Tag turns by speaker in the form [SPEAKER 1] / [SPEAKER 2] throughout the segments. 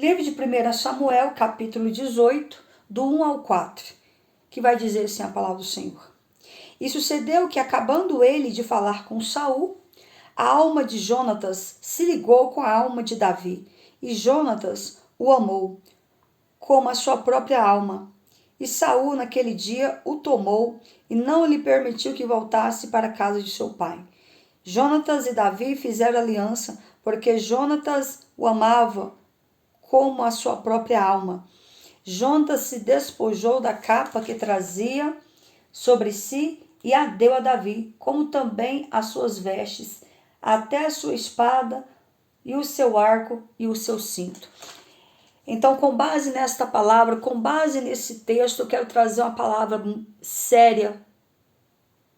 [SPEAKER 1] Livro de 1 Samuel, capítulo 18, do 1 ao 4, que vai dizer assim a palavra do Senhor. E sucedeu que, acabando ele de falar com Saul, a alma de Jonatas se ligou com a alma de Davi, e Jonatas o amou, como a sua própria alma. E Saul, naquele dia, o tomou e não lhe permitiu que voltasse para a casa de seu pai. Jonatas e Davi fizeram aliança, porque Jonatas o amava como a sua própria alma. Jonatas se despojou da capa que trazia sobre si e a deu a Davi, como também as suas vestes, até a sua espada e o seu arco e o seu cinto. Então, com base nesta palavra, com base nesse texto, eu quero trazer uma palavra séria,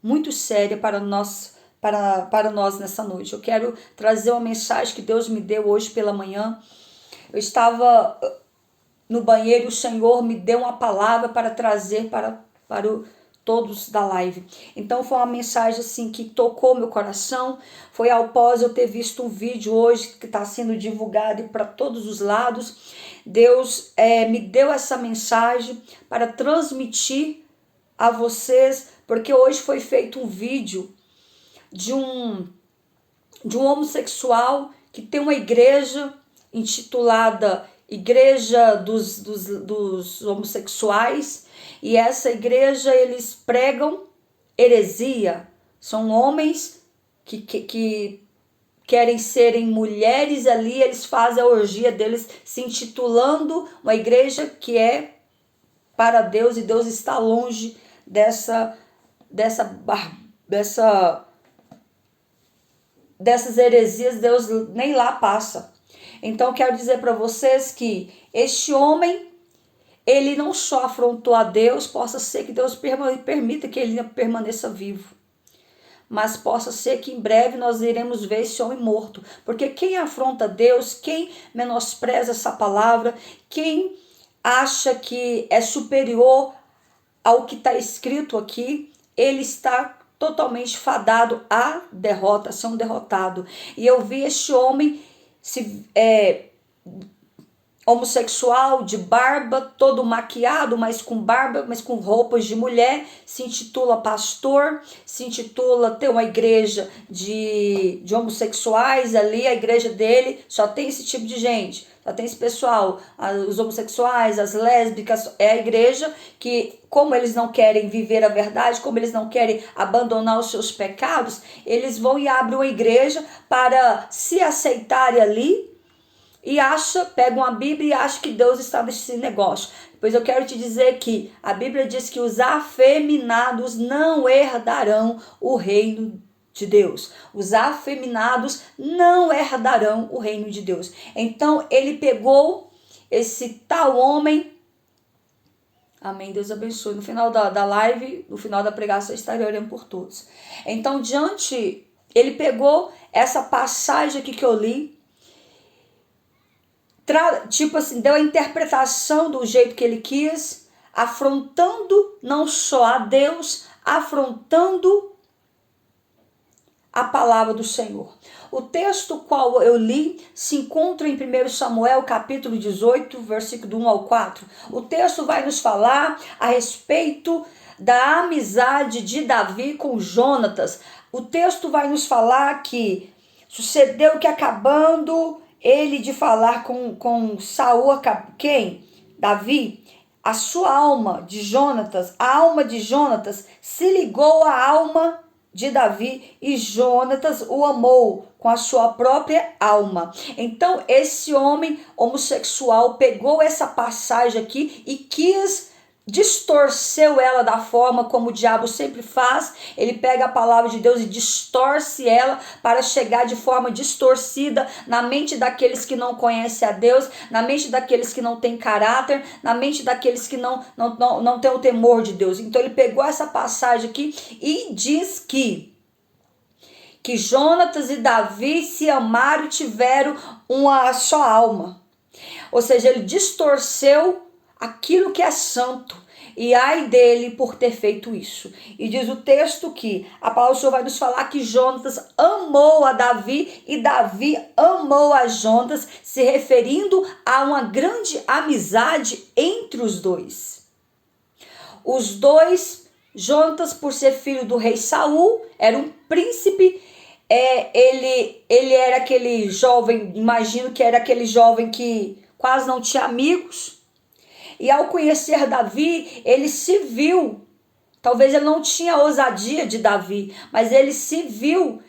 [SPEAKER 1] muito séria para nós nessa noite. Eu quero trazer uma mensagem que Deus me deu hoje pela manhã. Eu estava no banheiro e o Senhor me deu uma palavra para trazer para todos da live. Então foi uma mensagem assim que tocou meu coração. Foi após eu ter visto um vídeo hoje que está sendo divulgado para todos os lados. Deus me deu essa mensagem para transmitir a vocês, porque hoje foi feito um vídeo de um homossexual que tem uma igreja intitulada Igreja dos Homossexuais, e essa igreja eles pregam heresia. São homens que querem serem mulheres ali, eles fazem a orgia deles se intitulando uma igreja que é para Deus, e Deus está longe dessas heresias. Deus nem lá passa. Então quero dizer para vocês que este homem, ele não só afrontou a Deus, possa ser que Deus permita que ele permaneça vivo, mas possa ser que em breve nós iremos ver esse homem morto, porque quem afronta Deus, quem menospreza essa palavra, quem acha que é superior ao que está escrito aqui, ele está totalmente fadado à derrota, a ser um derrotado. E eu vi este homem homossexual, de barba, todo maquiado, mas com barba, mas com roupas de mulher, se intitula pastor, se intitula ter uma igreja de homossexuais ali, a igreja dele só tem esse tipo de gente, só tem esse pessoal, os homossexuais, as lésbicas, é a igreja que, como eles não querem viver a verdade, como eles não querem abandonar os seus pecados, eles vão e abrem uma igreja para se aceitarem ali, e pegam a Bíblia e acham que Deus está nesse negócio. Pois eu quero te dizer que a Bíblia diz que os afeminados não herdarão o reino de Deus. Os afeminados não herdarão o reino de Deus. Então ele pegou esse tal homem. Amém, Deus abençoe. No final da live, no final da pregação, estarei orando por todos. Então, ele pegou essa passagem aqui que eu li, tipo assim, deu a interpretação do jeito que ele quis, afrontando não só a Deus, afrontando a palavra do Senhor. O texto qual eu li se encontra em 1 Samuel, capítulo 18, versículo do 1 ao 4. O texto vai nos falar a respeito da amizade de Davi com Jonatas. O texto vai nos falar que sucedeu que, acabando ele de falar com Saul, quem? Davi, a sua alma de Jonatas, a alma de Jonatas se ligou à alma de Davi, e Jonatas o amou com a sua própria alma. Então esse homem homossexual pegou essa passagem aqui e distorceu ela da forma como o diabo sempre faz. Ele pega a palavra de Deus e distorce ela para chegar de forma distorcida na mente daqueles que não conhecem a Deus, na mente daqueles que não têm caráter, na mente daqueles que não têm o temor de Deus. Então ele pegou essa passagem aqui e diz que Jonatas e Davi se amaram e tiveram uma só alma. Ou seja, ele distorceu aquilo que é santo. E ai dele por ter feito isso. E diz o texto que a palavra do Senhor vai nos falar que Jonatas amou a Davi e Davi amou a Jonatas, se referindo a uma grande amizade entre os dois. Os dois, Jonatas, por ser filho do rei Saul, era um príncipe. Ele era aquele jovem, imagino que era aquele jovem que quase não tinha amigos. E ao conhecer Davi, ele se viu, talvez ele não tinha a ousadia de Davi, mas ele se viu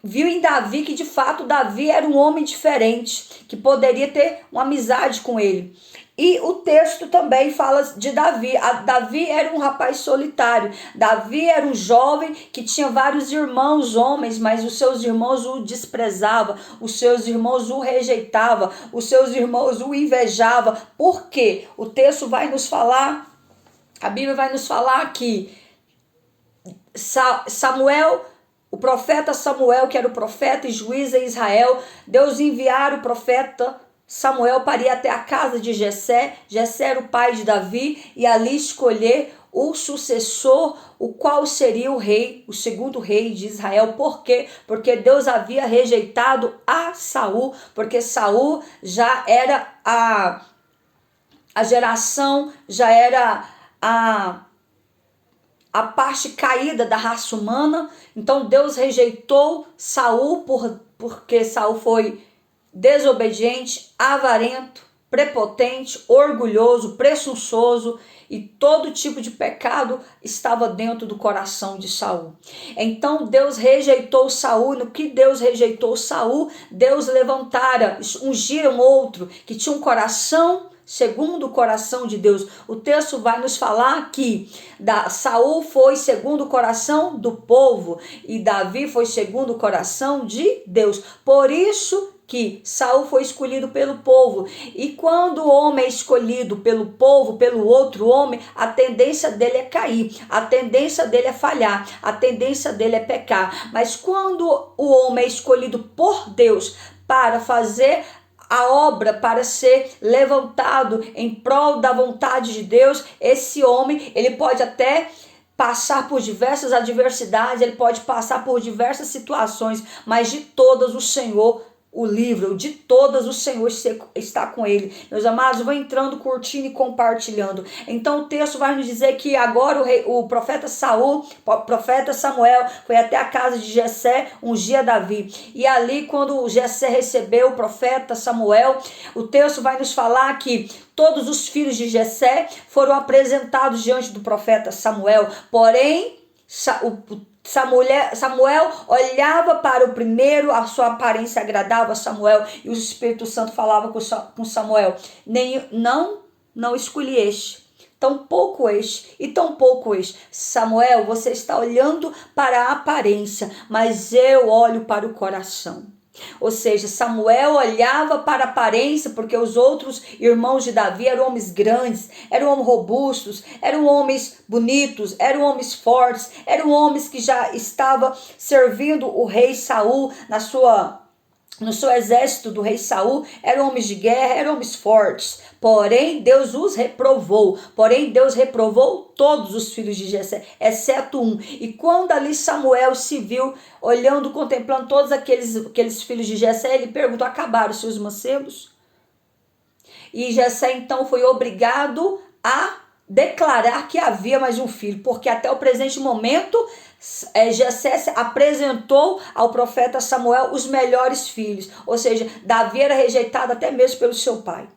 [SPEAKER 1] em Davi que de fato Davi era um homem diferente, que poderia ter uma amizade com ele. E o texto também fala de Davi. Davi era um rapaz solitário. Davi era um jovem que tinha vários irmãos homens, mas os seus irmãos o desprezavam, os seus irmãos o rejeitavam, os seus irmãos o invejavam. Por quê? O texto vai nos falar, a Bíblia vai nos falar que Samuel, o profeta Samuel, que era o profeta e juiz em Israel, Deus enviara o profeta Samuel para ir até a casa de Jessé. Jessé era o pai de Davi, e ali escolher o sucessor, o qual seria o rei, o segundo rei de Israel. Por quê? Porque Deus havia rejeitado a Saul, porque Saul já era a geração, já era a parte caída da raça humana. Então Deus rejeitou Saul porque Saul foi desobediente, avarento, prepotente, orgulhoso, presunçoso, e todo tipo de pecado estava dentro do coração de Saul. Então Deus rejeitou Saul. No que Deus rejeitou Saul, Deus levantara, ungira um outro que tinha um coração segundo o coração de Deus. O texto vai nos falar que Saul foi segundo o coração do povo e Davi foi segundo o coração de Deus. Por isso que Saul foi escolhido pelo povo. E quando o homem é escolhido pelo povo, pelo outro homem, a tendência dele é cair, a tendência dele é falhar, a tendência dele é pecar. Mas quando o homem é escolhido por Deus para fazer a obra, para ser levantado em prol da vontade de Deus, esse homem, ele pode até passar por diversas adversidades, ele pode passar por diversas situações, mas de todas o Senhor o livro, de todas o Senhor está com ele. Meus amados, vão entrando, curtindo e compartilhando. Então o texto vai nos dizer que agora o profeta Samuel foi até a casa de Jessé ungir Davi. E ali, quando Jessé recebeu o profeta Samuel, o texto vai nos falar que todos os filhos de Jessé foram apresentados diante do profeta Samuel. Porém, Samuel olhava para o primeiro, a sua aparência agradava a Samuel, e o Espírito Santo falava com Samuel: não escolhi este, tampouco este e tampouco este. Samuel, você está olhando para a aparência, mas eu olho para o coração. Ou seja, Samuel olhava para a aparência, porque os outros irmãos de Davi eram homens grandes, eram homens robustos, eram homens bonitos, eram homens fortes, eram homens que já estavam servindo o rei Saul no seu exército do rei Saul, eram homens de guerra, eram homens fortes. Porém, Deus os reprovou. Porém, Deus reprovou todos os filhos de Jessé, exceto um. E quando ali Samuel se viu, olhando, contemplando todos aqueles filhos de Jessé, ele perguntou: acabaram-se os mancebos? E Jessé então foi obrigado a declarar que havia mais um filho, porque até o presente momento Jessé apresentou ao profeta Samuel os melhores filhos. Ou seja, Davi era rejeitado até mesmo pelo seu pai,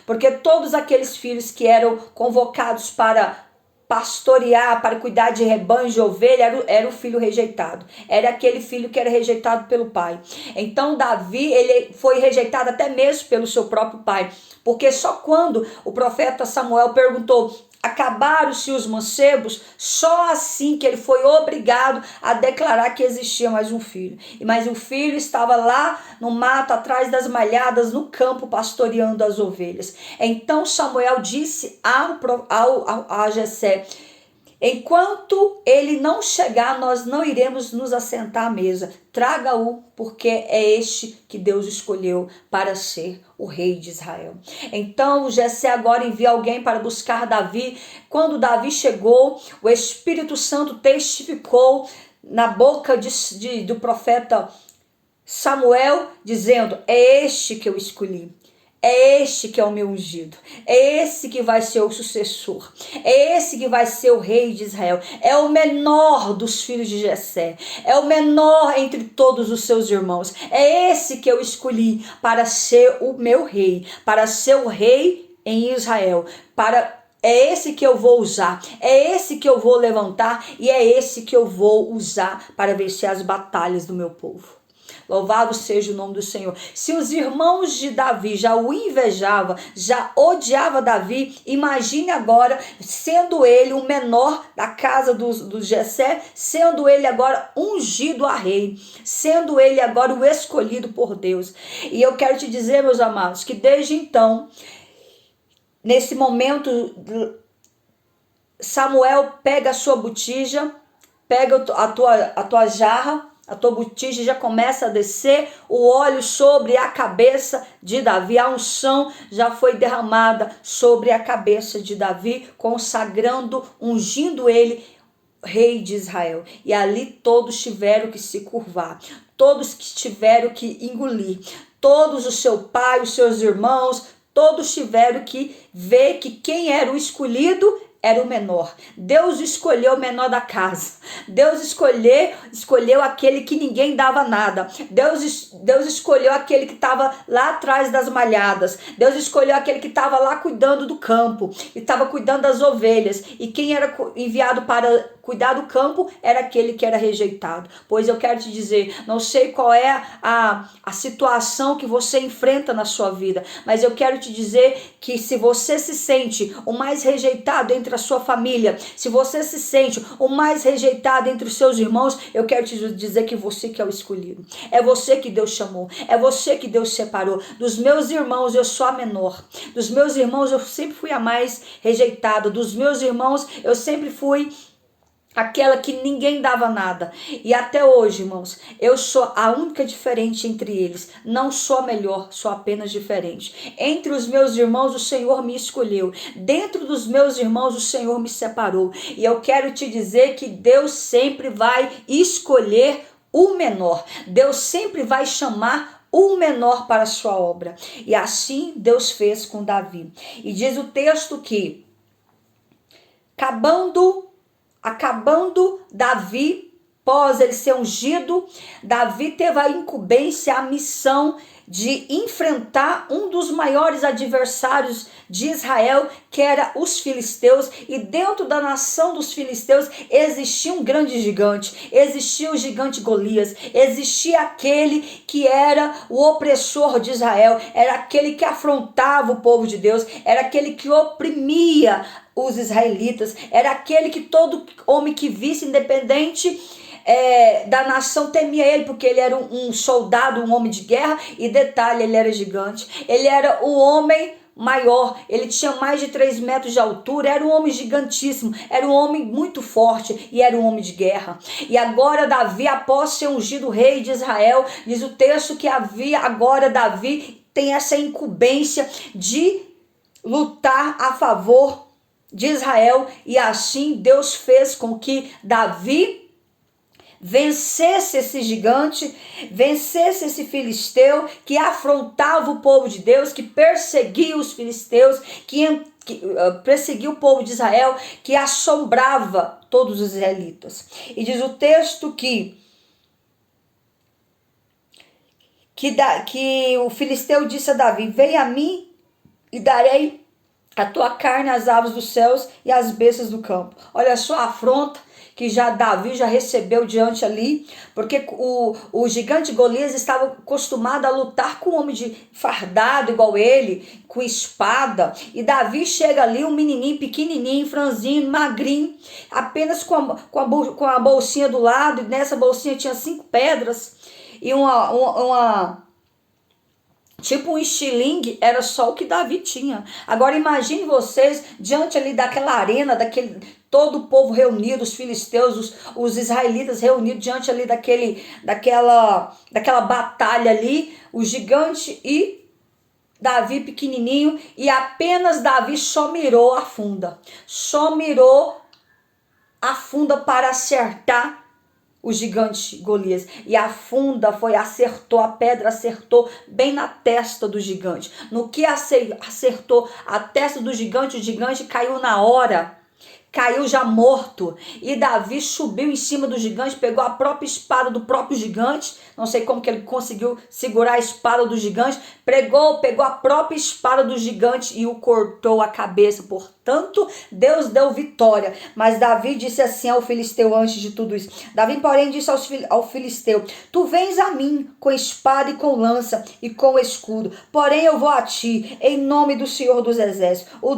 [SPEAKER 1] porque todos aqueles filhos que eram convocados para pastorear, para cuidar de rebanhos de ovelha, era o filho rejeitado. Era aquele filho que era rejeitado pelo pai. Então Davi, ele foi rejeitado até mesmo pelo seu próprio pai, porque só quando o profeta Samuel perguntou: acabaram-se os mancebos, só assim que ele foi obrigado a declarar que existia mais um filho. E mais um filho estava lá no mato, atrás das malhadas, no campo, pastoreando as ovelhas. Então Samuel disse a Jessé: Enquanto ele não chegar, nós não iremos nos assentar à mesa. Traga-o, porque é este que Deus escolheu para ser o rei de Israel. Então Jessé agora envia alguém para buscar Davi. Quando Davi chegou, o Espírito Santo testificou na boca do profeta Samuel, dizendo: é este que eu escolhi. É este que é o meu ungido, é esse que vai ser o sucessor, é esse que vai ser o rei de Israel, é o menor dos filhos de Jessé, é o menor entre todos os seus irmãos, é esse que eu escolhi para ser o meu rei, para ser o rei em Israel, é esse que eu vou usar, é esse que eu vou levantar e é esse que eu vou usar para vencer as batalhas do meu povo. Louvado seja o nome do Senhor. Se os irmãos de Davi já o invejavam, já odiava Davi, imagine agora, sendo ele o menor da casa do Jessé, sendo ele agora ungido a rei, sendo ele agora o escolhido por Deus. E eu quero te dizer, meus amados, que desde então, nesse momento, Samuel pega a sua botija, pega a tua jarra, a tua botija, já começa a descer o óleo sobre a cabeça de Davi. A unção já foi derramada sobre a cabeça de Davi, consagrando, ungindo ele rei de Israel. E ali todos tiveram que se curvar, todos que tiveram que engolir, todos, o seu pai, os seus irmãos, todos tiveram que ver que quem era o escolhido era o menor. Deus escolheu o menor da casa. Deus escolheu aquele que ninguém dava nada. Deus escolheu aquele que estava lá atrás das malhadas. Deus escolheu aquele que estava lá cuidando do campo, e estava cuidando das ovelhas. E quem era enviado para cuidar do campo era aquele que era rejeitado. Pois eu quero te dizer, não sei qual é a situação que você enfrenta na sua vida, mas eu quero te dizer que se você se sente o mais rejeitado entre a sua família, se você se sente o mais rejeitado entre os seus irmãos, eu quero te dizer que você que é o escolhido. É você que Deus chamou, é você que Deus separou. Dos meus irmãos eu sou a menor, dos meus irmãos eu sempre fui a mais rejeitada, dos meus irmãos eu sempre fui aquela que ninguém dava nada. E até hoje, irmãos, eu sou a única diferente entre eles. Não sou a melhor, sou apenas diferente. Entre os meus irmãos, o Senhor me escolheu. Dentro dos meus irmãos, o Senhor me separou. E eu quero te dizer que Deus sempre vai escolher o menor. Deus sempre vai chamar o menor para a sua obra. E assim Deus fez com Davi. E diz o texto que, acabando Davi, após ele ser ungido, Davi teve a incumbência, a missão de enfrentar um dos maiores adversários de Israel, que era os filisteus. E dentro da nação dos filisteus existia um grande gigante, existia o gigante Golias, existia aquele que era o opressor de Israel, era aquele que afrontava o povo de Deus, era aquele que oprimia os israelitas, era aquele que todo homem que visse, independente da nação, temia ele, porque ele era um soldado, um homem de guerra. E detalhe, ele era gigante, ele era o homem maior, ele tinha mais de 3 metros de altura, era um homem gigantíssimo, era um homem muito forte e era um homem de guerra. E agora Davi, após ser ungido rei de Israel, diz o texto que agora Davi tem essa incumbência de lutar a favor de Israel. E assim Deus fez com que Davi vencesse esse gigante, vencesse esse filisteu que afrontava o povo de Deus, que perseguia os filisteus, que perseguia o povo de Israel, que assombrava todos os israelitas. E diz o texto que o filisteu disse a Davi: vem a mim e darei a tua carne às aves dos céus e às bestas do campo. Olha só a afronta que Davi já recebeu diante ali, porque o gigante Golias estava acostumado a lutar com um homem fardado igual ele, com espada. E Davi chega ali, um menininho pequenininho, franzino, magrinho, apenas com a bolsinha do lado, e nessa bolsinha tinha 5 pedras e tipo um estilingue, era só o que Davi tinha. Agora imagine vocês diante ali daquela arena, todo o povo reunido, os filisteus, os israelitas reunidos diante ali daquela batalha ali, o gigante e Davi pequenininho, e apenas Davi só mirou a funda. Só mirou a funda para acertar o gigante Golias. E a funda acertou, a pedra acertou bem na testa do gigante. No que acertou a testa do gigante, o gigante caiu na hora. Caiu já morto, e Davi subiu em cima do gigante, pegou a própria espada do próprio gigante, não sei como que ele conseguiu segurar a espada do gigante, pegou a própria espada do gigante e o cortou a cabeça. Portanto, Deus deu vitória. Mas Davi disse assim ao filisteu antes de tudo isso. Davi, porém, disse ao filisteu: tu vens a mim com espada e com lança e com escudo, porém eu vou a ti em nome do Senhor dos Exércitos, o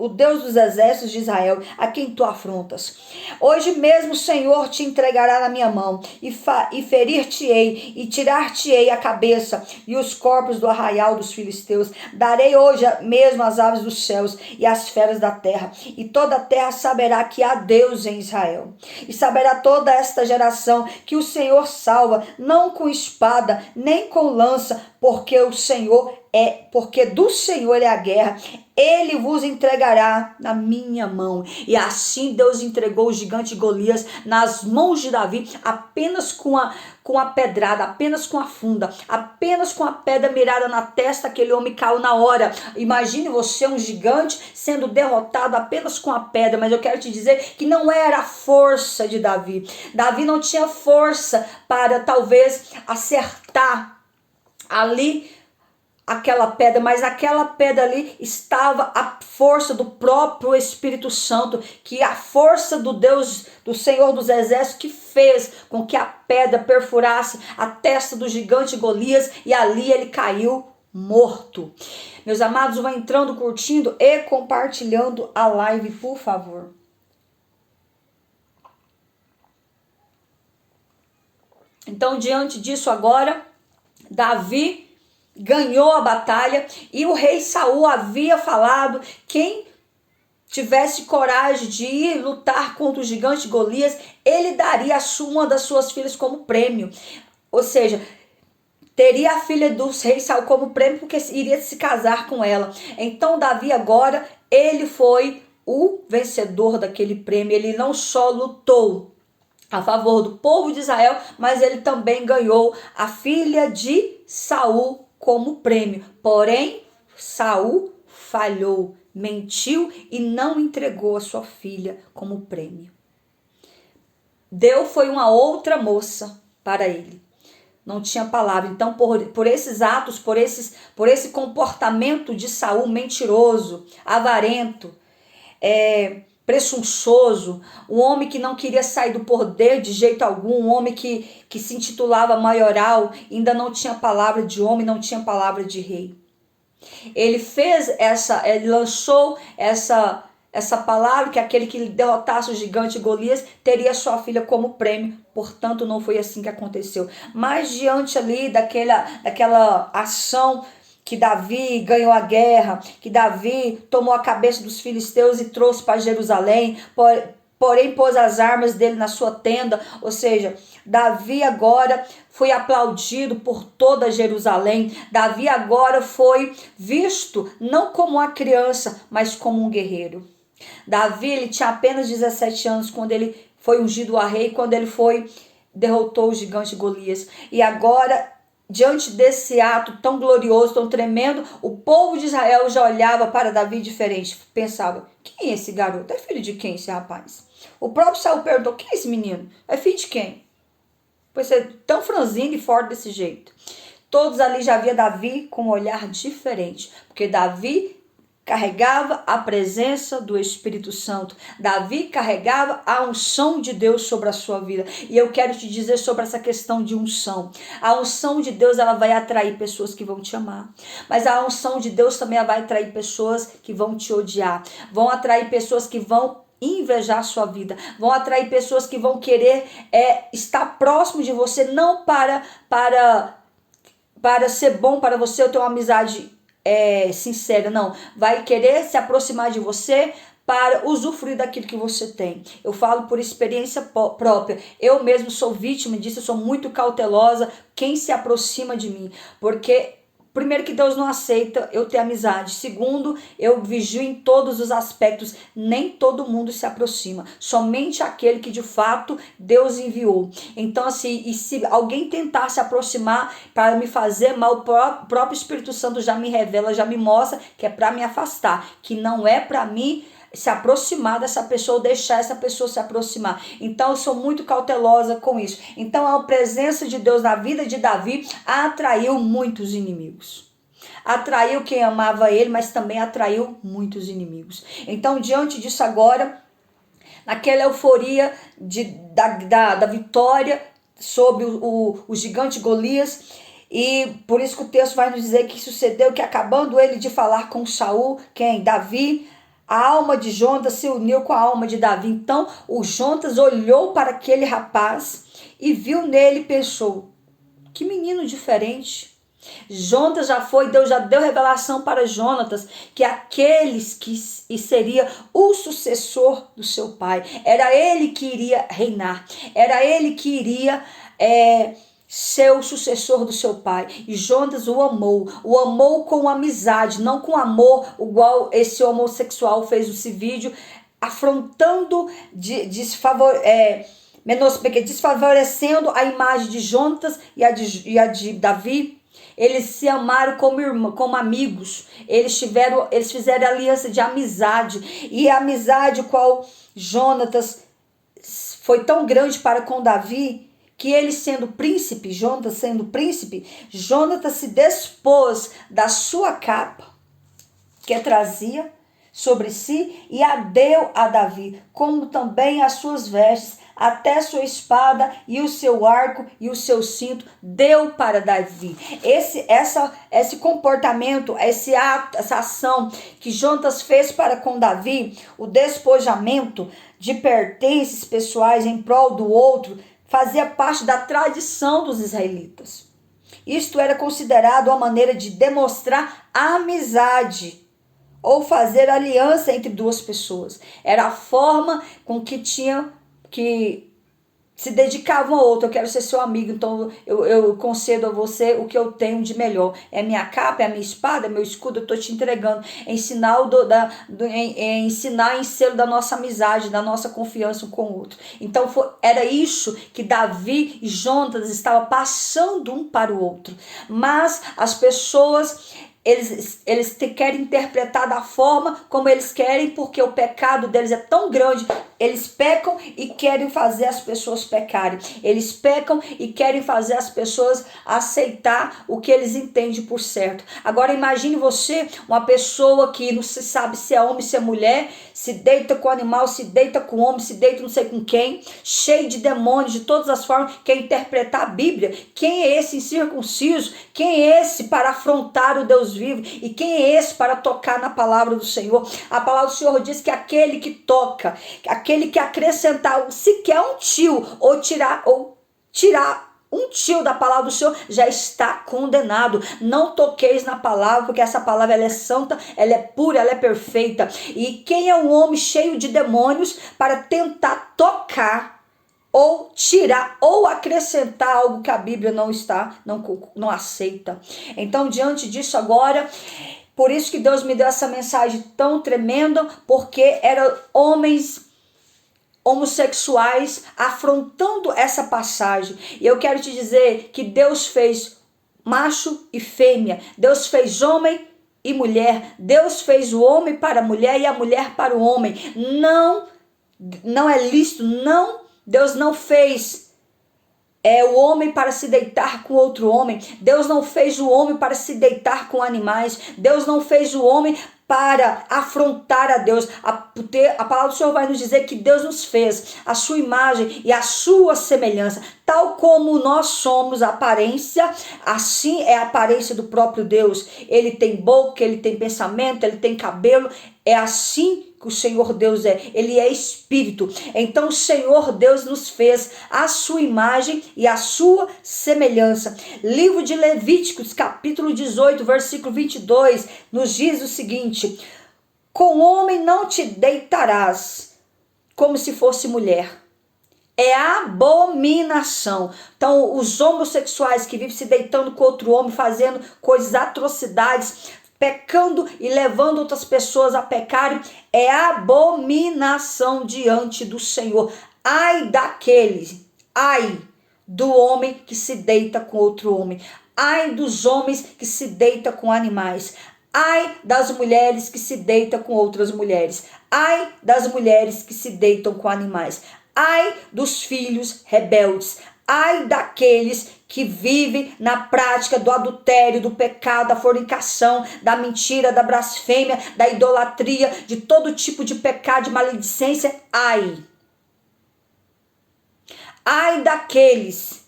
[SPEAKER 1] Deus dos exércitos de Israel, a quem tu afrontas. Hoje mesmo o Senhor te entregará na minha mão, e ferir-te-ei, e tirar-te-ei a cabeça e os corpos do arraial dos filisteus. Darei hoje mesmo as aves dos céus e as feras da terra, e toda a terra saberá que há Deus em Israel. E saberá toda esta geração que o Senhor salva, não com espada, nem com lança, porque do Senhor é a guerra, ele vos entregará na minha mão. E assim Deus entregou o gigante Golias nas mãos de Davi, apenas com a pedrada, apenas com a funda, apenas com a pedra mirada na testa. Aquele homem caiu na hora. Imagine você, um gigante, sendo derrotado apenas com a pedra. Mas eu quero te dizer que não era a força de Davi. Davi não tinha força para talvez acertar ali aquela pedra, mas naquela pedra ali estava a força do próprio Espírito Santo, que a força do Deus, do Senhor dos Exércitos, que fez com que a pedra perfurasse a testa do gigante Golias, e ali ele caiu morto. Meus amados, vão entrando, curtindo e compartilhando a live, por favor. Então, diante disso agora, Davi ganhou a batalha, e o rei Saul havia falado: quem tivesse coragem de ir lutar contra o gigante Golias, ele daria uma das suas filhas como prêmio. Ou seja, teria a filha do rei Saul como prêmio, porque iria se casar com ela. Então Davi agora, ele foi o vencedor daquele prêmio. Ele não só lutou a favor do povo de Israel, mas ele também ganhou a filha de Saul como prêmio. Porém, Saul falhou, mentiu e não entregou a sua filha como prêmio. Foi uma outra moça para ele. Não tinha palavra. Então, por esses atos, por esse comportamento de Saul mentiroso, avarento, presunçoso, um homem que não queria sair do poder de jeito algum, um homem que se intitulava maioral, ainda não tinha palavra de homem, não tinha palavra de rei. Ele lançou essa palavra, que aquele que derrotasse o gigante Golias teria sua filha como prêmio. Portanto, não foi assim que aconteceu. Mas diante ali daquela ação que Davi ganhou a guerra, que Davi tomou a cabeça dos filisteus e trouxe para Jerusalém, porém pôs as armas dele na sua tenda. Ou seja, Davi agora foi aplaudido por toda Jerusalém. Davi agora foi visto não como uma criança, mas como um guerreiro. Davi, ele tinha apenas 17 anos quando ele foi ungido a rei, quando ele derrotou o gigante Golias. E agora, diante desse ato tão glorioso, tão tremendo, o povo de Israel já olhava para Davi diferente. Pensava: quem é esse garoto? É filho de quem esse rapaz? O próprio Saul perguntou: quem é esse menino? É filho de quem? Pois é tão franzino e forte desse jeito. Todos ali já via Davi com um olhar diferente, porque Davi carregava a presença do Espírito Santo. Davi carregava a unção de Deus sobre a sua vida. E eu quero te dizer sobre essa questão de unção. A unção de Deus, ela vai atrair pessoas que vão te amar. Mas a unção de Deus também vai atrair pessoas que vão te odiar. Vão atrair pessoas que vão invejar a sua vida. Vão atrair pessoas que vão querer estar próximo de você, não para ser bom para você ou ter uma amizade sincera, não. Vai querer se aproximar de você para usufruir daquilo que você tem. Eu falo por experiência própria. Eu mesmo sou vítima disso, eu sou muito cautelosa quem se aproxima de mim, porque primeiro que Deus não aceita eu ter amizade. Segundo, eu vigio em todos os aspectos. Nem todo mundo se aproxima. Somente aquele que de fato Deus enviou. Então assim, e se alguém tentar se aproximar para me fazer mal, o próprio Espírito Santo já me revela, já me mostra que é para me afastar. Que não é para mim se aproximar dessa pessoa, ou deixar essa pessoa se aproximar. Então eu sou muito cautelosa com isso. Então a presença de Deus na vida de Davi atraiu muitos inimigos. Atraiu quem amava ele, mas também atraiu muitos inimigos. Então diante disso agora, naquela euforia da vitória sobre o gigante Golias, e por isso que o texto vai nos dizer que sucedeu que acabando ele de falar com Saul, quem? Davi, a alma de Jonatas se uniu com a alma de Davi. Então o Jonatas olhou para aquele rapaz e viu nele e pensou, que menino diferente. Jonatas Deus já deu revelação para Jonatas que aqueles que seria o sucessor do seu pai, era ele que iria reinar, era ele que iria ser o sucessor do seu pai. E Jonatas o amou com amizade, não com amor, igual esse homossexual fez esse vídeo, afrontando, desfavorecendo a imagem de Jonatas e a de Davi. Eles se amaram como amigos, eles fizeram aliança de amizade, e a amizade qual Jonatas foi tão grande para com Davi, que ele sendo príncipe, Jonatas se despôs da sua capa, que trazia sobre si, e a deu a Davi, como também as suas vestes, até sua espada e o seu arco e o seu cinto deu para Davi. Esse comportamento, esse ato, essa ação que Jonatas fez para com Davi, o despojamento de pertences pessoais em prol do outro, fazia parte da tradição dos israelitas. Isto era considerado uma maneira de demonstrar amizade ou fazer aliança entre duas pessoas. Era a forma com que se dedicavam ao outro. Eu quero ser seu amigo, então eu concedo a você o que eu tenho de melhor. É minha capa, é a minha espada, é meu escudo, eu estou te entregando. Em sinal em selo da nossa amizade, da nossa confiança um com o outro. Então era isso que Davi e Jonatas estavam passando um para o outro. Mas as pessoas, eles querem interpretar da forma como eles querem, porque o pecado deles é tão grande. Eles pecam e querem fazer as pessoas pecarem. Eles pecam e querem fazer as pessoas aceitar o que eles entendem por certo. Agora imagine você, uma pessoa que não se sabe se é homem, se é mulher, se deita com animal, se deita com homem, se deita não sei com quem, cheio de demônios de todas as formas, quer interpretar a Bíblia. Quem é esse incircunciso? Quem é esse para afrontar o Deus vivo? E quem é esse para tocar na palavra do Senhor? A palavra do Senhor diz que aquele que toca, aquele que acrescentar sequer um tio ou tirar um tio da palavra do Senhor, já está condenado. Não toqueis na palavra, porque essa palavra ela é santa, ela é pura, ela é perfeita. E quem é um homem cheio de demônios para tentar tocar ou tirar ou acrescentar algo que a Bíblia não aceita? Então, diante disso agora, por isso que Deus me deu essa mensagem tão tremenda, porque eram homens homossexuais afrontando essa passagem. E eu quero te dizer que Deus fez macho e fêmea, Deus fez homem e mulher, Deus fez o homem para a mulher e a mulher para o homem. Não é lícito, Deus não fez o homem para se deitar com outro homem. Deus não fez o homem para se deitar com animais. Deus não fez o homem para afrontar a Deus. A palavra do Senhor vai nos dizer que Deus nos fez a sua imagem e a sua semelhança. Tal como nós somos a aparência, assim é a aparência do próprio Deus. Ele tem boca, ele tem pensamento, ele tem cabelo. É assim que o Senhor Deus é. Ele é espírito. Então o Senhor Deus nos fez a sua imagem e a sua semelhança. Livro de Levíticos, capítulo 18, versículo 22, nos diz o seguinte: Com homem não te deitarás, como se fosse mulher. É abominação. Então, os homossexuais que vivem se deitando com outro homem, fazendo coisas, atrocidades, pecando e levando outras pessoas a pecarem, é abominação diante do Senhor. Ai daqueles, ai do homem que se deita com outro homem. Ai dos homens que se deitam com animais. Ai das mulheres que se deitam com outras mulheres. Ai das mulheres que se deitam com animais. Ai dos filhos rebeldes. Ai daqueles que vivem na prática do adultério, do pecado, da fornicação, da mentira, da blasfêmia, da idolatria, de todo tipo de pecado, de maledicência. Ai. Ai daqueles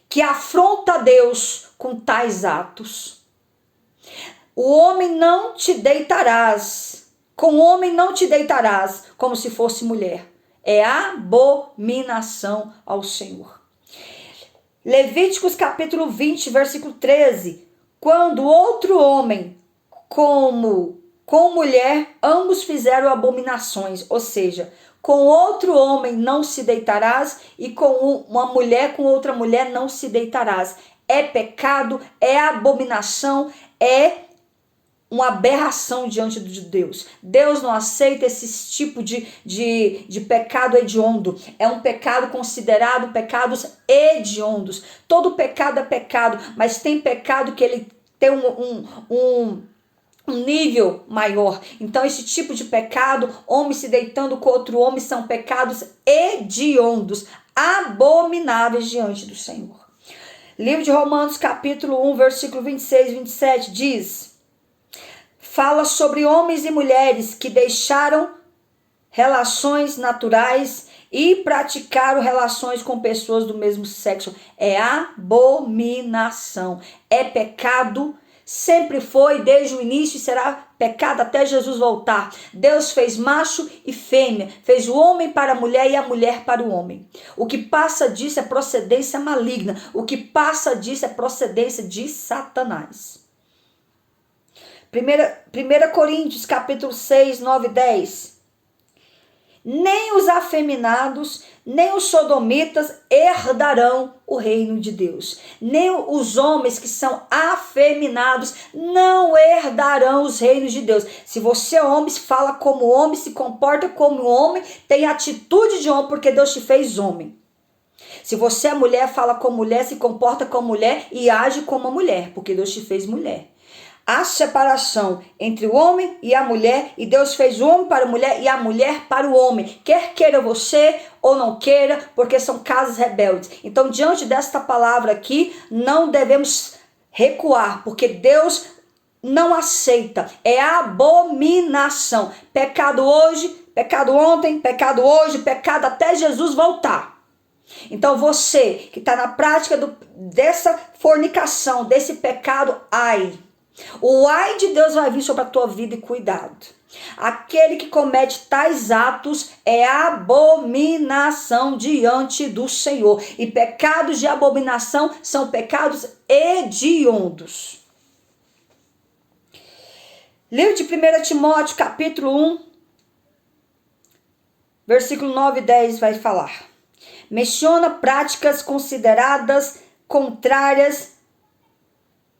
[SPEAKER 1] que afronta a Deus com tais atos. O homem não te deitarás, com o homem não te deitarás, como se fosse mulher. É abominação ao Senhor. Levíticos capítulo 20, versículo 13. Quando outro homem, como com mulher, ambos fizeram abominações, ou seja, com outro homem não se deitarás e com uma mulher, com outra mulher não se deitarás. É pecado, é abominação, é uma aberração diante de Deus. Deus não aceita esse tipo de pecado hediondo. É um pecado considerado pecados hediondos. Todo pecado é pecado, mas tem pecado que ele tem um nível maior. Então esse tipo de pecado, homem se deitando com outro homem, são pecados hediondos, abomináveis diante do Senhor. Livro de Romanos capítulo 1, versículo 26 e 27 diz: fala sobre homens e mulheres que deixaram relações naturais e praticaram relações com pessoas do mesmo sexo. É abominação, é pecado. Sempre foi, desde o início, e será pecado até Jesus voltar. Deus fez macho e fêmea, fez o homem para a mulher e a mulher para o homem. O que passa disso é procedência maligna, o que passa disso é procedência de Satanás. 1 Coríntios capítulo 6, 9 e 10. Nem os afeminados, nem os sodomitas herdarão o reino de Deus. Nem os homens que são afeminados não herdarão os reinos de Deus. Se você é homem, fala como homem, se comporta como homem, tem atitude de homem, porque Deus te fez homem. Se você é mulher, fala como mulher, se comporta como mulher e age como mulher, porque Deus te fez mulher. Há separação entre o homem e a mulher, e Deus fez o homem para a mulher e a mulher para o homem. Quer queira você ou não queira, porque são casas rebeldes. Então, diante desta palavra aqui, não devemos recuar, porque Deus não aceita. É abominação. Pecado hoje, pecado ontem, pecado hoje, pecado até Jesus voltar. Então você que está na prática dessa fornicação, desse pecado, ai. O ai de Deus vai vir sobre a tua vida e cuidado. Aquele que comete tais atos é abominação diante do Senhor. E pecados de abominação são pecados hediondos. Livro de 1 Timóteo capítulo 1, versículo 9 e 10 vai falar. Menciona práticas consideradas contrárias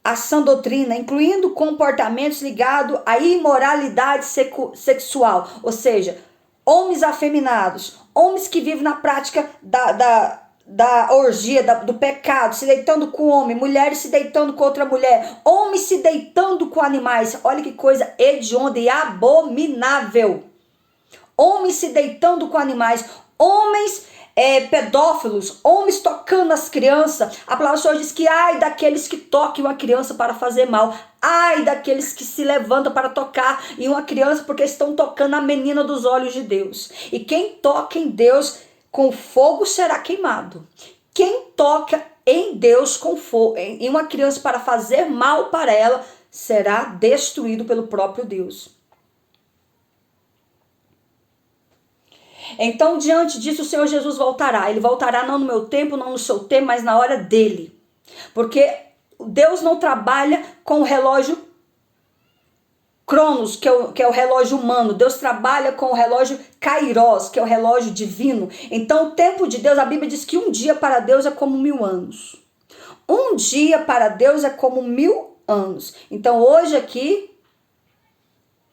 [SPEAKER 1] a sã doutrina, incluindo comportamentos ligados à imoralidade sexual, ou seja, homens afeminados, homens que vivem na prática da orgia, do pecado, se deitando com homem, mulheres se deitando com outra mulher, homens se deitando com animais. Olha que coisa hedionda e abominável. Homens se deitando com animais, homens pedófilos, homens tocando as crianças. A palavra do Senhor diz que ai daqueles que toquem uma criança para fazer mal. Ai daqueles que se levantam para tocar em uma criança porque estão tocando a menina dos olhos de Deus. E quem toca em Deus com fogo será queimado. Quem toca em Deus com fogo, em uma criança para fazer mal para ela, será destruído pelo próprio Deus. Então, diante disso, o Senhor Jesus voltará. Ele voltará não no meu tempo, não no seu tempo, mas na hora dele. Porque Deus não trabalha com o relógio Cronos, que é o relógio humano. Deus trabalha com o relógio Kairos, que é o relógio divino. Então, o tempo de Deus, a Bíblia diz que um dia para Deus é como 1000 anos. Um dia para Deus é como 1000 anos. Então, hoje aqui,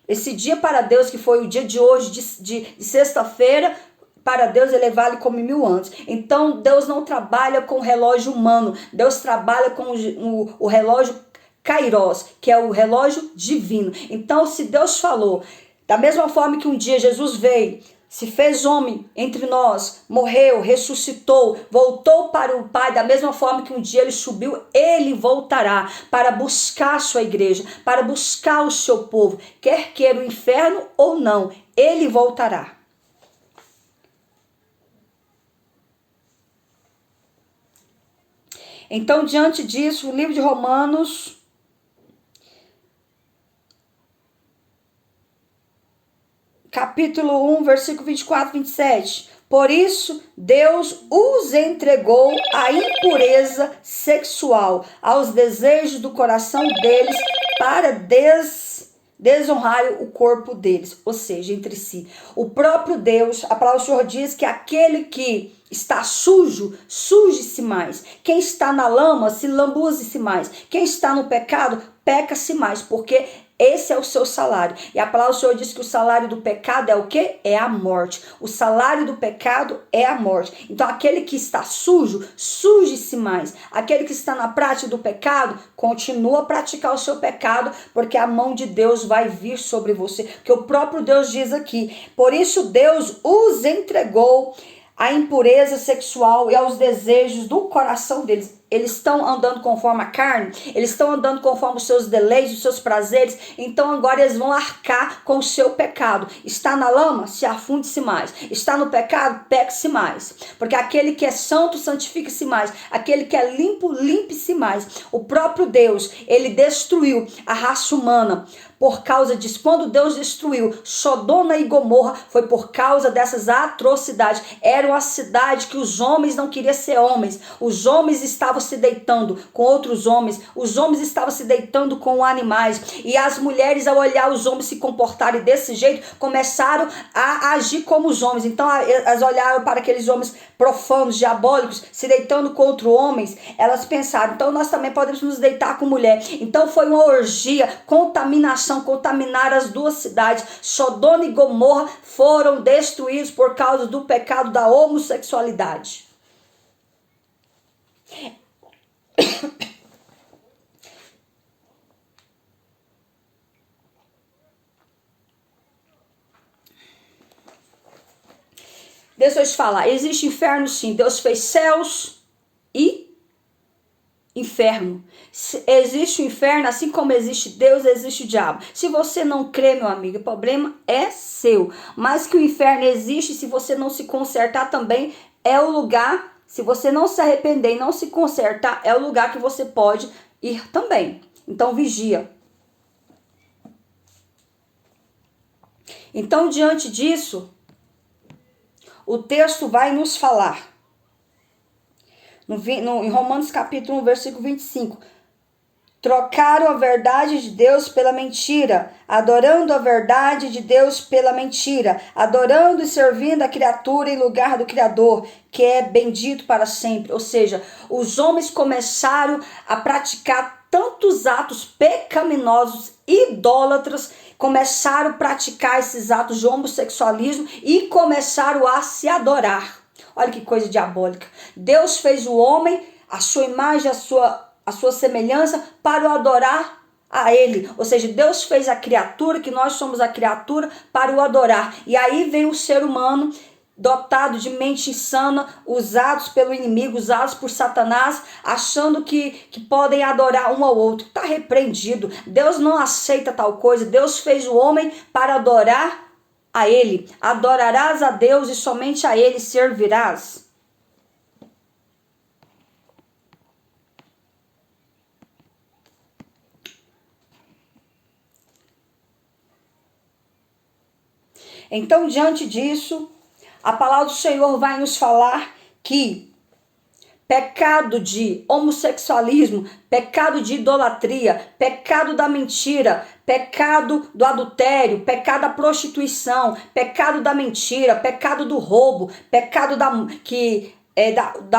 [SPEAKER 1] esse dia para Deus, que foi o dia de hoje, de sexta-feira, para Deus ele vale como 1000 anos. Então, Deus não trabalha com o relógio humano. Deus trabalha com o relógio Kairos, que é o relógio divino. Então, se Deus falou, da mesma forma que um dia Jesus veio, se fez homem entre nós, morreu, ressuscitou, voltou para o Pai, da mesma forma que um dia ele subiu, ele voltará para buscar a sua igreja, para buscar o seu povo, quer queira o inferno ou não, ele voltará. Então, diante disso, o livro de Romanos, capítulo 1, versículo 24, 27. Por isso, Deus os entregou à impureza sexual, aos desejos do coração deles, para desonrar o corpo deles, ou seja, entre si. O próprio Deus, a palavra do Senhor diz que aquele que está sujo, suje-se mais. Quem está na lama, se lambuze-se mais. Quem está no pecado, peca-se mais, porque esse é o seu salário. E a palavra do Senhor diz que o salário do pecado é o quê? É a morte. O salário do pecado é a morte. Então aquele que está sujo, suje-se mais. Aquele que está na prática do pecado, continua a praticar o seu pecado, porque a mão de Deus vai vir sobre você. Que o próprio Deus diz aqui. Por isso Deus os entregou à impureza sexual e aos desejos do coração deles. Eles estão andando conforme a carne, eles estão andando conforme os seus deleites, os seus prazeres, então agora eles vão arcar com o seu pecado. Está na lama? Se afunde-se mais. Está no pecado? Peque-se mais. Porque aquele que é santo, santifique-se mais. Aquele que é limpo, limpe-se mais. O próprio Deus, ele destruiu a raça humana por causa disso. Quando Deus destruiu Sodoma e Gomorra, foi por causa dessas atrocidades. Era uma cidade que os homens não queriam ser homens. Os homens estavam se deitando com outros homens. Os homens estavam se deitando com animais. E as mulheres, ao olhar os homens se comportarem desse jeito, começaram a agir como os homens. Então, elas olharam para aqueles homens profanos, diabólicos, se deitando com outros homens. Elas pensaram, então nós também podemos nos deitar com mulher. Então, foi uma orgia, contaminação, contaminaram as duas cidades. Sodoma e Gomorra foram destruídos por causa do pecado da homossexualidade. Deixa eu te falar, existe inferno sim. Deus fez céus e inferno. Existe o inferno, assim como existe Deus, existe o diabo. Se você não crê, meu amigo, o problema é seu. Mas que o inferno existe, se você não se consertar também, é o lugar, se você não se arrepender e não se consertar, é o lugar que você pode ir também. Então vigia. Então, diante disso, o texto vai nos falar. Em Romanos capítulo 1, versículo 25. Trocaram a verdade de Deus pela mentira, adorando a verdade de Deus pela mentira, adorando e servindo a criatura em lugar do Criador, que é bendito para sempre. Ou seja, os homens começaram a praticar tantos atos pecaminosos, idólatras, começaram a praticar esses atos de homossexualismo e começaram a se adorar. Olha que coisa diabólica. Deus fez o homem, a sua imagem, a sua semelhança, para o adorar a ele. Ou seja, Deus fez a criatura, que nós somos a criatura, para o adorar. E aí vem o ser humano, dotado de mente insana, usados pelo inimigo, usados por Satanás, achando que podem adorar um ao outro. Está repreendido. Deus não aceita tal coisa. Deus fez o homem para adorar a ele. Adorarás a Deus e somente a ele servirás. Então, diante disso, a palavra do Senhor vai nos falar que pecado de homossexualismo, pecado de idolatria, pecado da mentira, pecado do adultério, pecado da prostituição, pecado da mentira, pecado do roubo, pecado da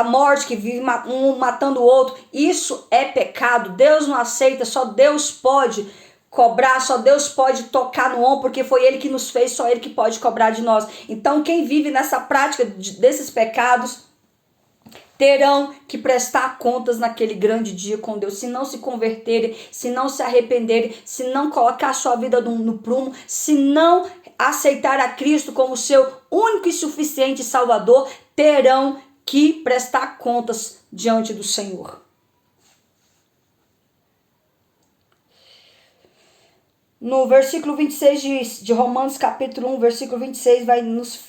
[SPEAKER 1] morte, que vive um matando o outro. Isso é pecado. Deus não aceita, só Deus pode cobrar, só Deus pode tocar no ombro, porque foi Ele que nos fez, só Ele que pode cobrar de nós. Então quem vive nessa prática desses pecados terão que prestar contas naquele grande dia com Deus, se não se converterem, se não se arrependerem, se não colocar a sua vida no prumo, se não aceitar a Cristo como seu único e suficiente Salvador, terão que prestar contas diante do Senhor. No versículo 26 de Romanos capítulo 1, versículo 26, vai nos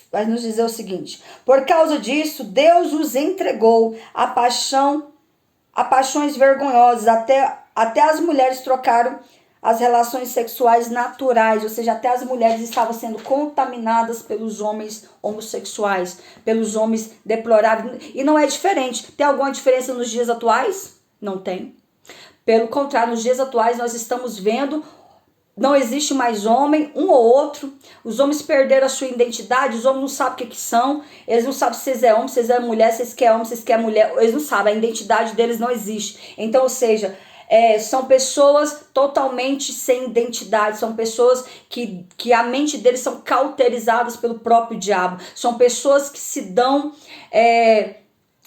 [SPEAKER 1] dizer o seguinte: por causa disso, Deus os entregou a paixões vergonhosas, até as mulheres trocaram as relações sexuais naturais, ou seja, até as mulheres estavam sendo contaminadas pelos homens homossexuais, pelos homens deploráveis. E não é diferente. Tem alguma diferença nos dias atuais? Não tem. Pelo contrário, nos dias atuais nós estamos vendo, não existe mais homem, um ou outro. Os homens perderam a sua identidade, os homens não sabem o que são, eles não sabem se vocês é homem, se vocês é mulher, se vocês querem homem, se vocês querem mulher, eles não sabem, a identidade deles não existe. Então, ou seja, são pessoas totalmente sem identidade, são pessoas que a mente deles são cauterizadas pelo próprio diabo, são pessoas que se dão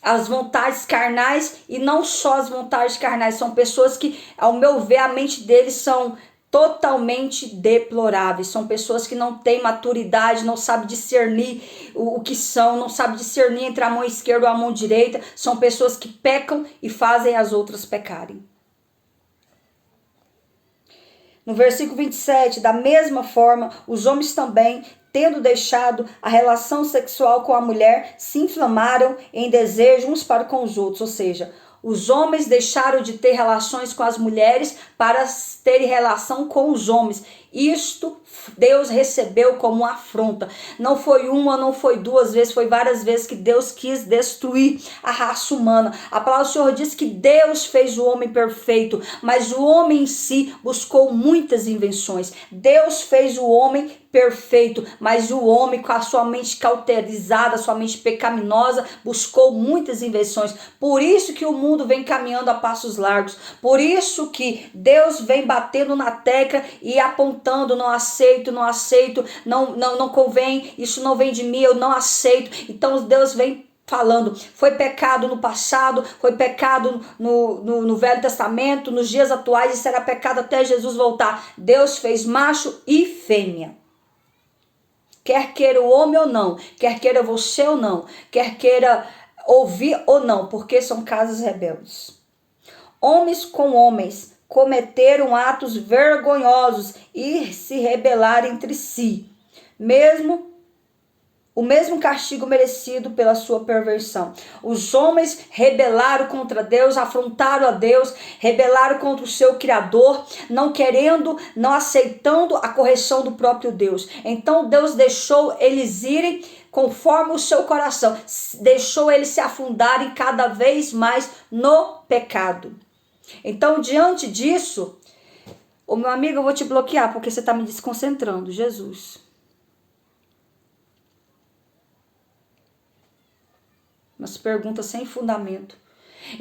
[SPEAKER 1] as vontades carnais, e não só as vontades carnais, são pessoas que, ao meu ver, a mente deles são totalmente deploráveis, são pessoas que não têm maturidade, não sabem discernir o que são, não sabem discernir entre a mão esquerda ou a mão direita, são pessoas que pecam e fazem as outras pecarem. No versículo 27, da mesma forma, os homens também, tendo deixado a relação sexual com a mulher, se inflamaram em desejo uns para com os outros, ou seja, os homens deixaram de ter relações com as mulheres para terem relação com os homens. Isto Deus recebeu como uma afronta. Não foi uma, não foi duas vezes, foi várias vezes que Deus quis destruir a raça humana. A palavra do Senhor diz que Deus fez o homem perfeito, mas o homem em si buscou muitas invenções. Deus fez o homem perfeito, mas o homem, com a sua mente cauterizada, sua mente pecaminosa, buscou muitas invenções. Por isso que o mundo vem caminhando a passos largos. Por isso que Deus vem batendo na tecla e apontando: não aceito, não aceito, não convém, isso não vem de mim, eu não aceito. Então Deus vem falando, foi pecado no passado, foi pecado no Velho Testamento, nos dias atuais, e será pecado até Jesus voltar. Deus fez macho e fêmea. Quer queira o homem ou não, quer queira você ou não, quer queira ouvir ou não, porque são casas rebeldes. Homens com homens cometeram atos vergonhosos e se rebelaram entre si, o mesmo castigo merecido pela sua perversão. Os homens rebelaram contra Deus, afrontaram a Deus, rebelaram contra o seu Criador, não querendo, não aceitando a correção do próprio Deus. Então Deus deixou eles irem conforme o seu coração, deixou eles se afundarem cada vez mais no pecado. Então, diante disso, ô meu amigo, eu vou te bloquear porque você está me desconcentrando, Jesus. Umas perguntas sem fundamento.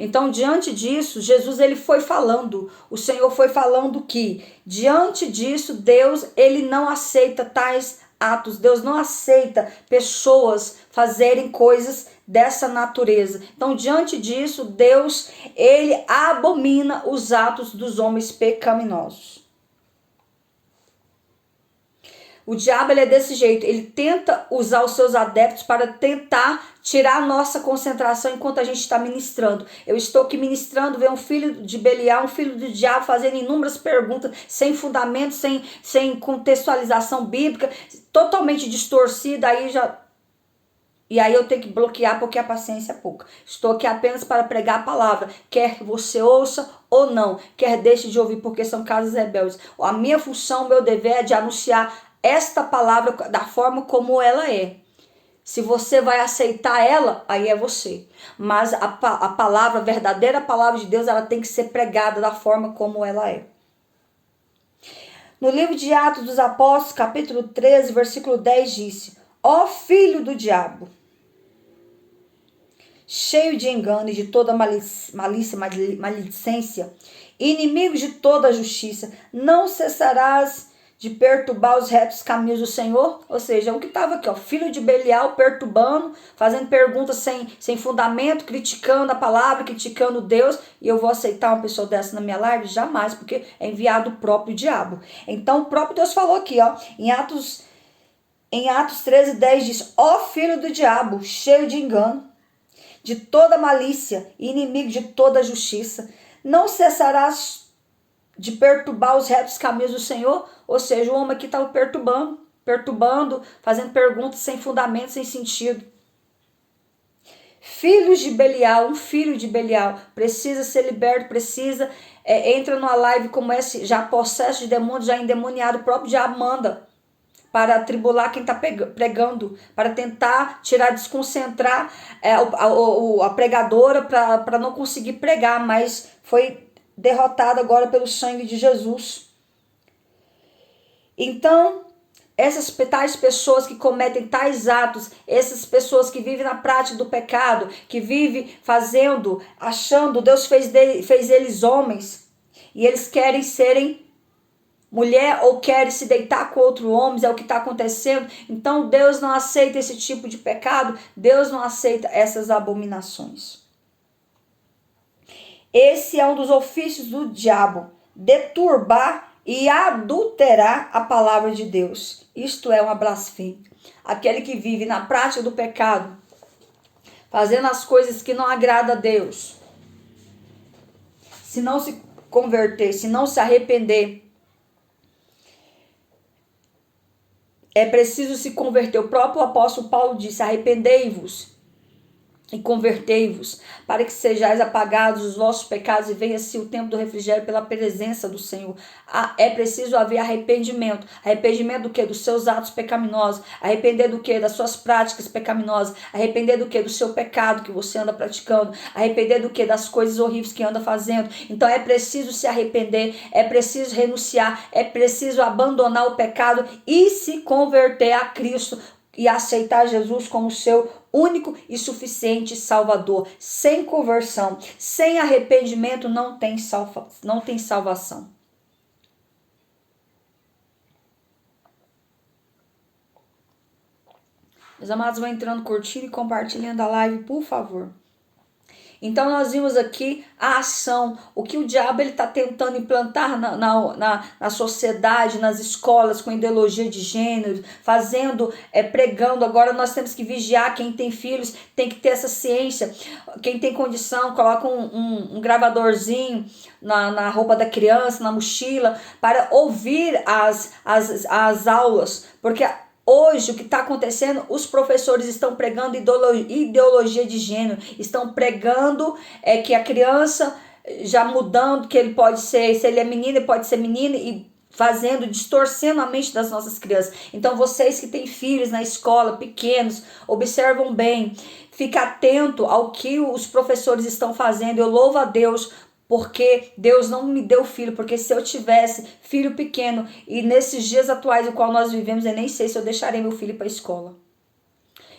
[SPEAKER 1] Então, diante disso, Jesus ele foi falando, o Senhor foi falando que, diante disso, Deus ele não aceita tais atos, Deus não aceita pessoas fazerem coisas dessa natureza. Então, diante disso, Deus ele abomina os atos dos homens pecaminosos. O diabo ele é desse jeito, ele tenta usar os seus adeptos para tentar tirar a nossa concentração enquanto a gente está ministrando. Eu estou aqui ministrando, vem um filho de Belial, um filho do diabo fazendo inúmeras perguntas, sem fundamento, sem contextualização bíblica, totalmente distorcida, e aí eu tenho que bloquear porque a paciência é pouca. Estou aqui apenas para pregar a palavra, quer você ouça ou não, quer deixe de ouvir, porque são casas rebeldes. A minha função, o meu dever é de anunciar esta palavra da forma como ela é, Se você vai aceitar ela, aí é você. Mas a palavra, a verdadeira palavra de Deus, ela tem que ser pregada da forma como ela é. No livro de Atos dos Apóstolos, capítulo 13, versículo 10, disse: ó filho do diabo, cheio de engano e de toda malícia, maledicência, inimigo de toda a justiça, não cessarás de perturbar os retos caminhos do Senhor? Ou seja, o que estava aqui, ó, filho de Belial, perturbando, fazendo perguntas sem fundamento, criticando a palavra, criticando Deus, e eu vou aceitar uma pessoa dessa na minha live? Jamais, porque é enviado o próprio diabo. Então o próprio Deus falou aqui, ó, em Atos 13, 10 diz: ó filho do diabo, cheio de engano, de toda malícia, inimigo de toda justiça, não cessarás de perturbar os retos caminhos do Senhor? Ou seja, o homem aqui estava perturbando, fazendo perguntas sem fundamento, sem sentido. Filhos de Belial, um filho de Belial precisa ser liberto, entra numa live como essa, já possesso de demônio, já endemoniado, o próprio diabo manda para atribular quem está pregando, para tentar desconcentrar a pregadora, para não conseguir pregar, mas foi derrotado agora pelo sangue de Jesus. Então, essas tais pessoas que cometem tais atos, essas pessoas que vivem na prática do pecado, que vivem achando, Deus fez eles homens, e eles querem serem mulher ou querem se deitar com outro homem, é o que está acontecendo. Então Deus não aceita esse tipo de pecado, Deus não aceita essas abominações. Esse é um dos ofícios do diabo, deturbar e adulterar a palavra de Deus. Isto é uma blasfêmia. Aquele que vive na prática do pecado, fazendo as coisas que não agradam a Deus, se não se converter, se não se arrepender, é preciso se converter. O próprio apóstolo Paulo disse: arrependei-vos e convertei-vos, para que sejais apagados os vossos pecados e venha-se o tempo do refrigério pela presença do Senhor. É preciso haver arrependimento. Arrependimento do quê? Dos seus atos pecaminosos. Arrepender do quê? Das suas práticas pecaminosas. Arrepender do quê? Do seu pecado que você anda praticando. Arrepender do quê? Das coisas horríveis que anda fazendo. Então é preciso se arrepender, é preciso renunciar, é preciso abandonar o pecado e se converter a Cristo e aceitar Jesus como seu único e suficiente Salvador. Sem conversão, sem arrependimento, não tem salvação. Meus amados, vão entrando, curtindo e compartilhando a live, por favor. Então nós vimos aqui a ação, o que o diabo está tentando implantar na sociedade, nas escolas, com ideologia de gênero, pregando. Agora nós temos que vigiar. Quem tem filhos tem que ter essa ciência. Quem tem condição, coloca um gravadorzinho na roupa da criança, na mochila, para ouvir as aulas, porque hoje, o que está acontecendo, os professores estão pregando ideologia de gênero, estão pregando que a criança, já mudando, que ele pode ser, se ele é menino, ele pode ser menina, e distorcendo a mente das nossas crianças. Então vocês que têm filhos na escola, pequenos, observam bem, fica atento ao que os professores estão fazendo. Eu louvo a Deus, porque Deus não me deu filho, porque se eu tivesse filho pequeno, e nesses dias atuais no qual nós vivemos, eu nem sei se eu deixaria meu filho para a escola.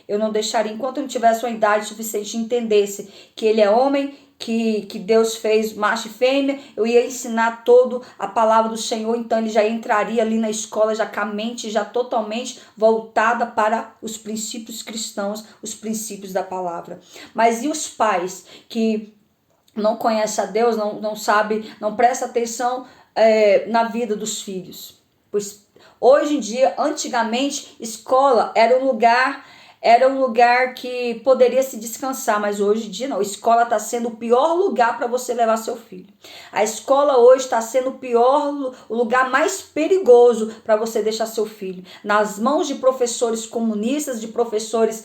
[SPEAKER 1] Eu não deixaria, enquanto eu não tivesse uma idade suficiente, entendesse que ele é homem, que Deus fez macho e fêmea, eu ia ensinar toda a palavra do Senhor, então ele já entraria ali na escola, já com a mente, já totalmente voltada para os princípios cristãos, os princípios da palavra. Mas e os pais que não conhece a Deus, não sabe, não presta atenção na vida dos filhos? Pois hoje em dia, antigamente, escola era um lugar que poderia se descansar, mas hoje em dia não. A escola está sendo o pior lugar para você levar seu filho. A escola hoje está sendo o lugar mais perigoso para você deixar seu filho. Nas mãos de professores comunistas, de professores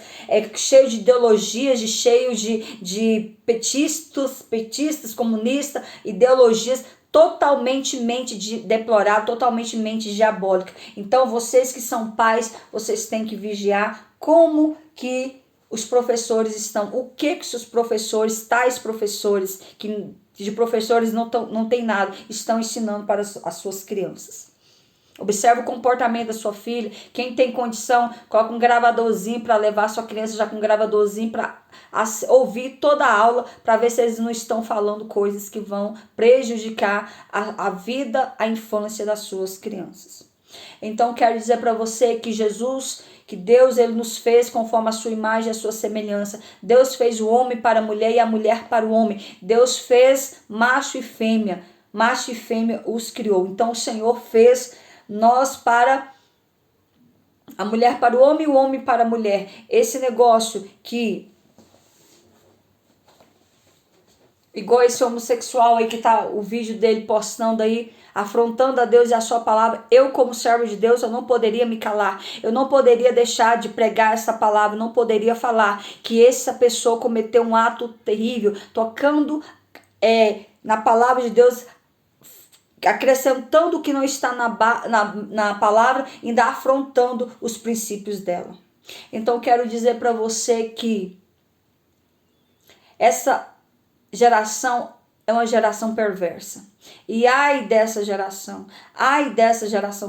[SPEAKER 1] cheios de ideologias, cheios de petistas, comunistas, ideologias totalmente mente deplorável, totalmente mente diabólica. Então, vocês que são pais, vocês têm que vigiar como que os professores estão, o que os professores, tais professores, que de professores não tem nada, estão ensinando para as suas crianças. Observe o comportamento da sua filha. Quem tem condição, coloca um gravadorzinho para levar a sua criança já com um gravadorzinho para ouvir toda a aula, para ver se eles não estão falando coisas que vão prejudicar a vida, a infância das suas crianças. Então, quero dizer para você que Jesus, que Deus, ele nos fez conforme a sua imagem e a sua semelhança. Deus fez o homem para a mulher e a mulher para o homem. Deus fez macho e fêmea os criou. Então, o Senhor fez nós para a mulher para o homem para a mulher. Esse negócio que, igual esse homossexual aí que tá o vídeo dele postando aí, afrontando a Deus e a sua palavra, eu como servo de Deus, eu não poderia me calar, eu não poderia deixar de pregar essa palavra, não poderia falar que essa pessoa cometeu um ato terrível, tocando na palavra de Deus, acrescentando o que não está na palavra, ainda afrontando os princípios dela. Então quero dizer para você que essa geração é uma geração perversa. E ai dessa geração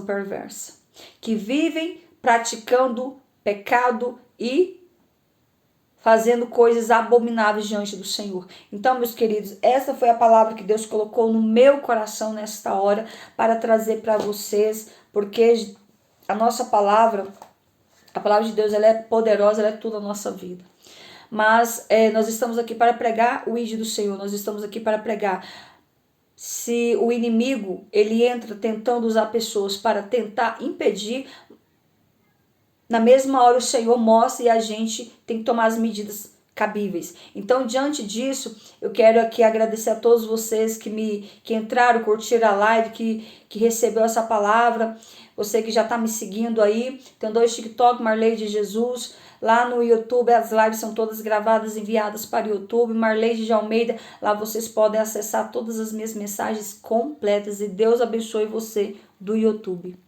[SPEAKER 1] perversa, que vivem praticando pecado e fazendo coisas abomináveis diante do Senhor. Então, meus queridos, essa foi a palavra que Deus colocou no meu coração nesta hora para trazer para vocês, porque a nossa palavra, a palavra de Deus, ela é poderosa, ela é tudo a nossa vida. Mas nós estamos aqui para pregar o ID do Senhor, nós estamos aqui para pregar. Se o inimigo, ele entra tentando usar pessoas para tentar impedir, na mesma hora o Senhor mostra e a gente tem que tomar as medidas cabíveis. Então, diante disso, eu quero aqui agradecer a todos vocês que entraram, curtiram a live, que recebeu essa palavra. Você que já está me seguindo aí, tem 2 TikTok, Marley de Jesus. Lá no YouTube, as lives são todas gravadas, enviadas para o YouTube. Marley de Almeida, lá vocês podem acessar todas as minhas mensagens completas. E Deus abençoe você do YouTube.